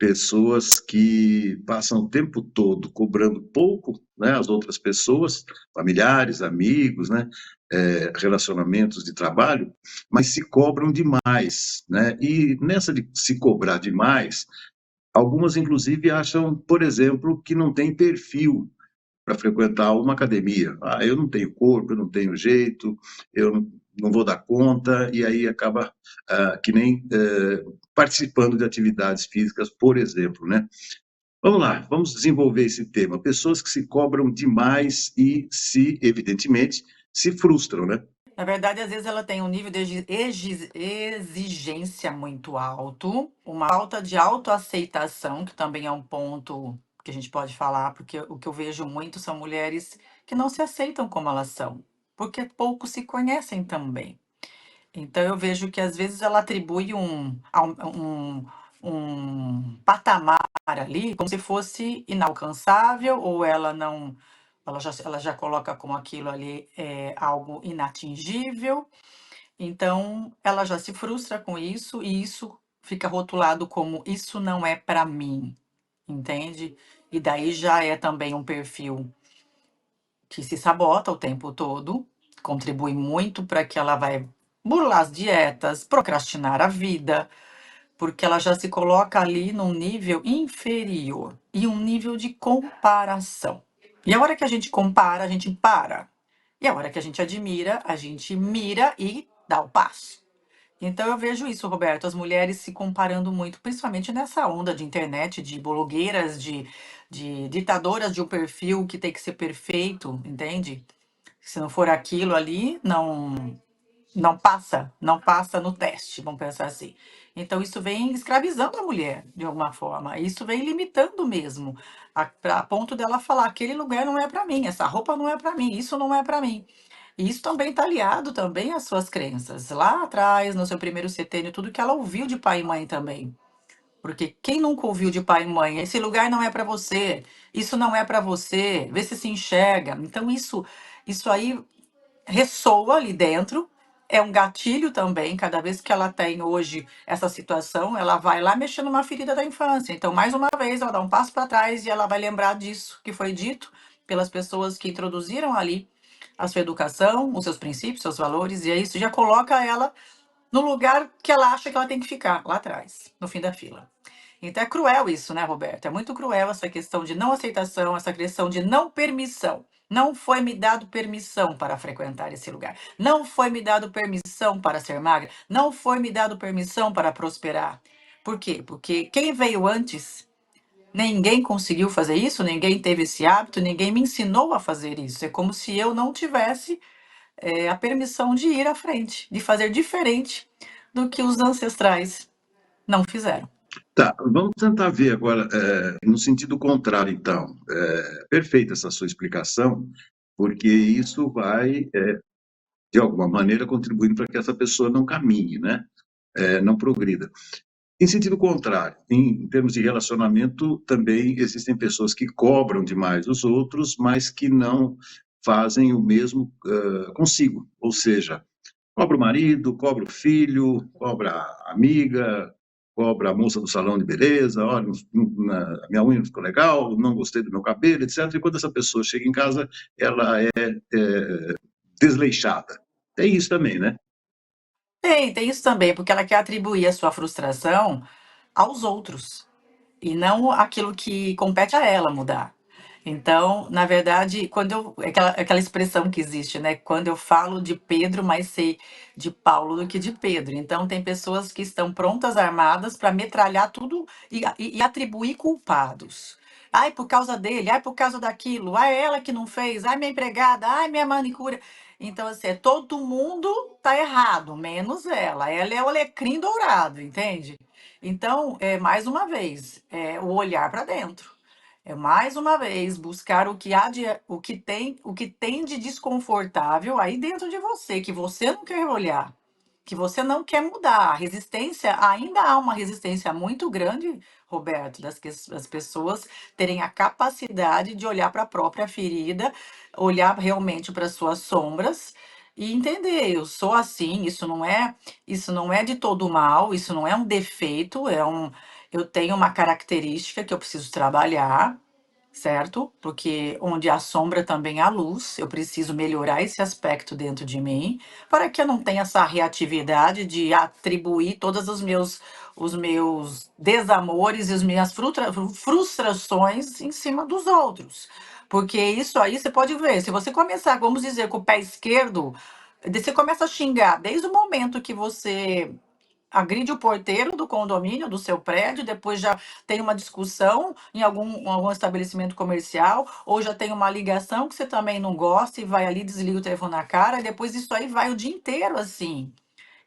pessoas que passam o tempo todo cobrando pouco, né, as outras pessoas, familiares, amigos, né, relacionamentos de trabalho, mas se cobram demais, né? E nessa de se cobrar demais, algumas inclusive acham, por exemplo, que não tem perfil para frequentar uma academia. Ah, eu não tenho corpo, eu não tenho jeito, eu não vou dar conta, e aí acaba que nem participando de atividades físicas, por exemplo, né? Vamos lá, vamos desenvolver esse tema. Pessoas que se cobram demais e evidentemente, se frustram, né? Na verdade, às vezes ela tem um nível de exigência muito alto, uma falta de autoaceitação, que também é um ponto que a gente pode falar, porque o que eu vejo muito são mulheres que não se aceitam como elas são, porque pouco se conhecem também. Então eu vejo que às vezes ela atribui um patamar ali como se fosse inalcançável, ou ela já coloca como aquilo ali algo inatingível. Então ela já se frustra com isso e isso fica rotulado como isso não é para mim, entende? E daí já é também um perfil que se sabota o tempo todo, contribui muito para que ela vai burlar as dietas, procrastinar a vida, porque ela já se coloca ali num nível inferior e um nível de comparação. E a hora que a gente compara, a gente para. E a hora que a gente admira, a gente mira e dá o passo. Então eu vejo isso, Roberto, as mulheres se comparando muito, principalmente nessa onda de internet, de blogueiras, de ditadoras de um perfil que tem que ser perfeito, entende? Se não for aquilo ali, não passa no teste, vamos pensar assim. Então isso vem escravizando a mulher de alguma forma. Isso vem limitando mesmo, a ponto dela falar, aquele lugar não é para mim, essa roupa não é para mim, isso não é para mim. E isso também está aliado também às suas crenças. Lá atrás, no seu primeiro setênio, tudo que ela ouviu de pai e mãe também. Porque quem nunca ouviu de pai e mãe, esse lugar não é para você, isso não é para você, vê se enxerga. Então isso aí ressoa ali dentro, é um gatilho também, cada vez que ela tem hoje essa situação, ela vai lá mexer numa ferida da infância. Então, mais uma vez, ela dá um passo para trás e ela vai lembrar disso que foi dito pelas pessoas que introduziram ali a sua educação, os seus princípios, seus valores, e aí isso já coloca ela no lugar que ela acha que ela tem que ficar, lá atrás, no fim da fila. Então é cruel isso, né, Roberto? É muito cruel essa questão de não aceitação, essa questão de não permissão. Não foi me dado permissão para frequentar esse lugar. Não foi me dado permissão para ser magra. Não foi me dado permissão para prosperar. Por quê? Porque quem veio antes, ninguém conseguiu fazer isso, ninguém teve esse hábito, ninguém me ensinou a fazer isso. É como se eu não tivesse a permissão de ir à frente, de fazer diferente do que os ancestrais não fizeram. Tá, vamos tentar ver agora, no sentido contrário, então. Perfeita essa sua explicação, porque isso vai, de alguma maneira, contribuindo para que essa pessoa não caminhe, né? Não progrida. Em sentido contrário, em termos de relacionamento, também existem pessoas que cobram demais os outros, mas que não fazem o mesmo consigo. Ou seja, cobra o marido, cobra o filho, cobra a amiga, cobra a moça do salão de beleza, olha, minha unha não ficou legal, não gostei do meu cabelo, etc. E quando essa pessoa chega em casa, ela é desleixada. Tem isso também, né? Tem isso também, porque ela quer atribuir a sua frustração aos outros e não aquilo que compete a ela mudar. Então, na verdade, aquela expressão que existe, né? Quando eu falo de Pedro, mais sei de Paulo do que de Pedro. Então, tem pessoas que estão prontas, armadas, para metralhar tudo e atribuir culpados. Ai, por causa dele, ai, por causa daquilo, ai, ela que não fez, ai, minha empregada, ai, minha manicure. Então, assim, todo mundo tá errado, menos ela. Ela é o alecrim dourado, entende? Então, mais uma vez, o olhar para dentro. É mais uma vez buscar o que tem de desconfortável aí dentro de você, que você não quer olhar, que você não quer mudar. A resistência, ainda há uma resistência muito grande, Roberto, das pessoas terem a capacidade de olhar para a própria ferida, olhar realmente para as suas sombras e entender, eu sou assim, isso não é de todo mal, isso não é um defeito, eu tenho uma característica que eu preciso trabalhar, certo? Porque onde há sombra também há luz. Eu preciso melhorar esse aspecto dentro de mim para que eu não tenha essa reatividade de atribuir todos os meus desamores e as minhas frustrações em cima dos outros. Porque isso aí você pode ver, se você começar, vamos dizer, com o pé esquerdo, você começa a xingar desde o momento que você agride o porteiro do condomínio, do seu prédio, depois já tem uma discussão em algum estabelecimento comercial, ou já tem uma ligação que você também não gosta e vai ali, desliga o telefone na cara, e depois isso aí vai o dia inteiro assim.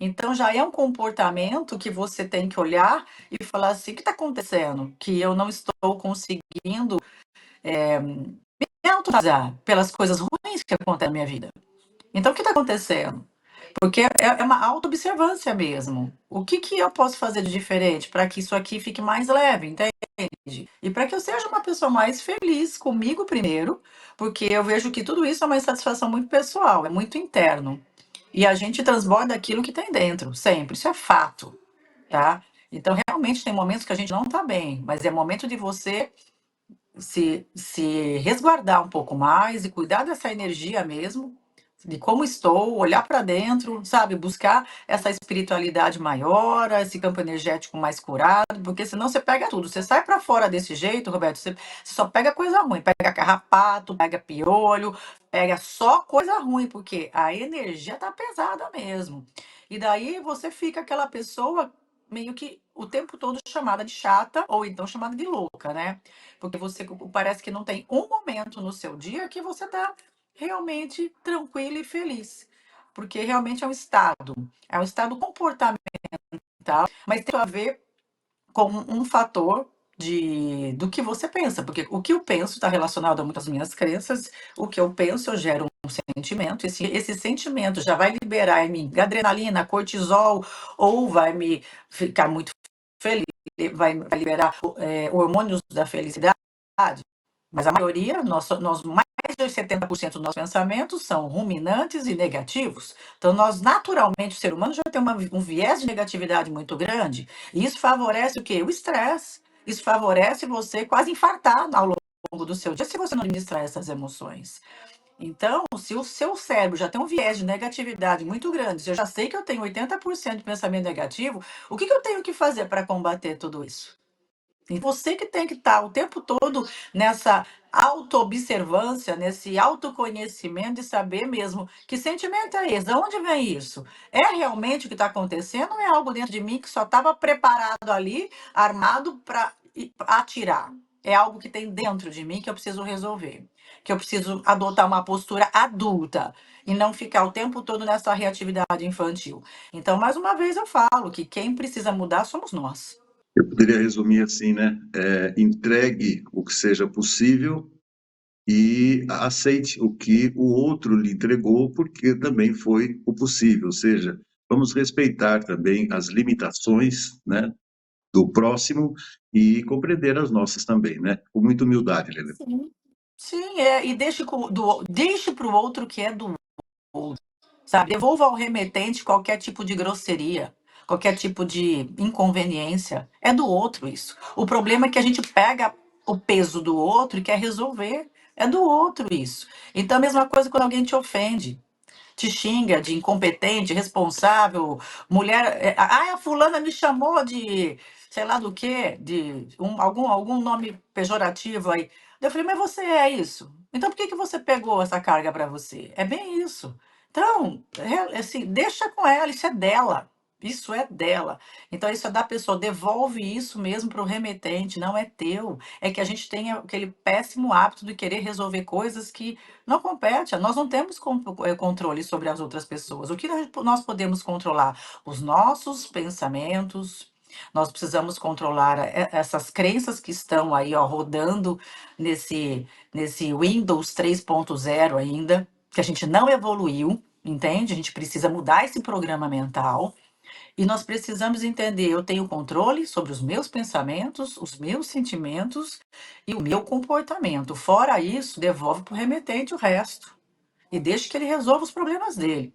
Então já é um comportamento que você tem que olhar e falar assim: o que está acontecendo? Que eu não estou conseguindo me autorizar pelas coisas ruins que acontecem na minha vida. Então o que está acontecendo? Porque é uma autoobservância mesmo. O que que eu posso fazer de diferente para que isso aqui fique mais leve, entende? E para que eu seja uma pessoa mais feliz comigo primeiro, porque eu vejo que tudo isso é uma insatisfação muito pessoal, é muito interno. E a gente transborda aquilo que tem dentro, sempre. Isso é fato, tá? Então, realmente, tem momentos que a gente não tá bem, mas é momento de você se resguardar um pouco mais e cuidar dessa energia mesmo, de como estou, olhar para dentro, sabe? Buscar essa espiritualidade maior, esse campo energético mais curado, porque senão você pega tudo. Você sai para fora desse jeito, Roberto, você só pega coisa ruim, pega carrapato, pega piolho, pega só coisa ruim, porque a energia tá pesada mesmo. E daí você fica aquela pessoa meio que o tempo todo chamada de chata ou então chamada de louca, né? Porque você parece que não tem um momento no seu dia que você está realmente tranquilo e feliz. Porque realmente é um estado comportamental, mas tem a ver com um fator do que você pensa, porque o que eu penso está relacionado a muitas minhas crenças, o que eu penso eu gero um sentimento, esse sentimento já vai liberar em mim adrenalina, cortisol, ou vai me ficar muito feliz, vai liberar hormônios da felicidade, mas a maioria, mais de 70% dos nossos pensamentos são ruminantes e negativos. Então, nós, naturalmente, o ser humano já tem um viés de negatividade muito grande. E isso favorece o quê? O estresse. Isso favorece você quase infartar ao longo do seu dia se você não administrar essas emoções. Então, se o seu cérebro já tem um viés de negatividade muito grande, se eu já sei que eu tenho 80% de pensamento negativo, o que eu tenho que fazer para combater tudo isso? E você que tem que estar o tempo todo nessa autoobservância, nesse autoconhecimento de saber mesmo que sentimento é esse, de onde vem isso? É realmente o que está acontecendo ou é algo dentro de mim que só estava preparado ali, armado para atirar? É algo que tem dentro de mim que eu preciso resolver, que eu preciso adotar uma postura adulta e não ficar o tempo todo nessa reatividade infantil. Então, mais uma vez eu falo que quem precisa mudar somos nós. Eu poderia resumir assim, né? Entregue o que seja possível e aceite o que o outro lhe entregou, porque também foi o possível. Ou seja, vamos respeitar também as limitações, né, do próximo e compreender as nossas também, né? Com muita humildade, Helena. Sim. Sim, e deixe para o outro que é do outro, sabe? Devolva ao remetente qualquer tipo de grosseria, qualquer tipo de inconveniência. É do outro isso. O problema é que a gente pega o peso do outro e quer resolver. É do outro isso. Então, a mesma coisa quando alguém te ofende, te xinga de incompetente, responsável, mulher. A fulana me chamou de sei lá do quê, de algum nome pejorativo aí. Eu falei, mas você é isso. Então por que que você pegou essa carga para você? É bem isso. Então, assim, deixa com ela, isso é dela. Isso é dela. Então, isso é da pessoa. Devolve isso mesmo para o remetente, não é teu. É que a gente tem aquele péssimo hábito de querer resolver coisas que não compete. Nós não temos controle sobre as outras pessoas. O que nós podemos controlar? Os nossos pensamentos. Nós precisamos controlar essas crenças que estão aí, ó, rodando nesse Windows 3.0 ainda, que a gente não evoluiu, entende? A gente precisa mudar esse programa mental. E nós precisamos entender, eu tenho controle sobre os meus pensamentos, os meus sentimentos e o meu comportamento. Fora isso, devolve para o remetente o resto. E deixe que ele resolva os problemas dele.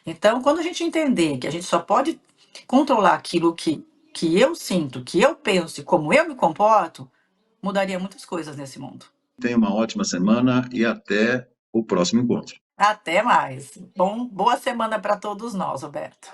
Então, quando a gente entender que a gente só pode controlar aquilo que que eu sinto, que eu penso e como eu me comporto, mudaria muitas coisas nesse mundo. Tenha uma ótima semana e até o próximo encontro. Até mais. Boa semana para todos nós, Roberto.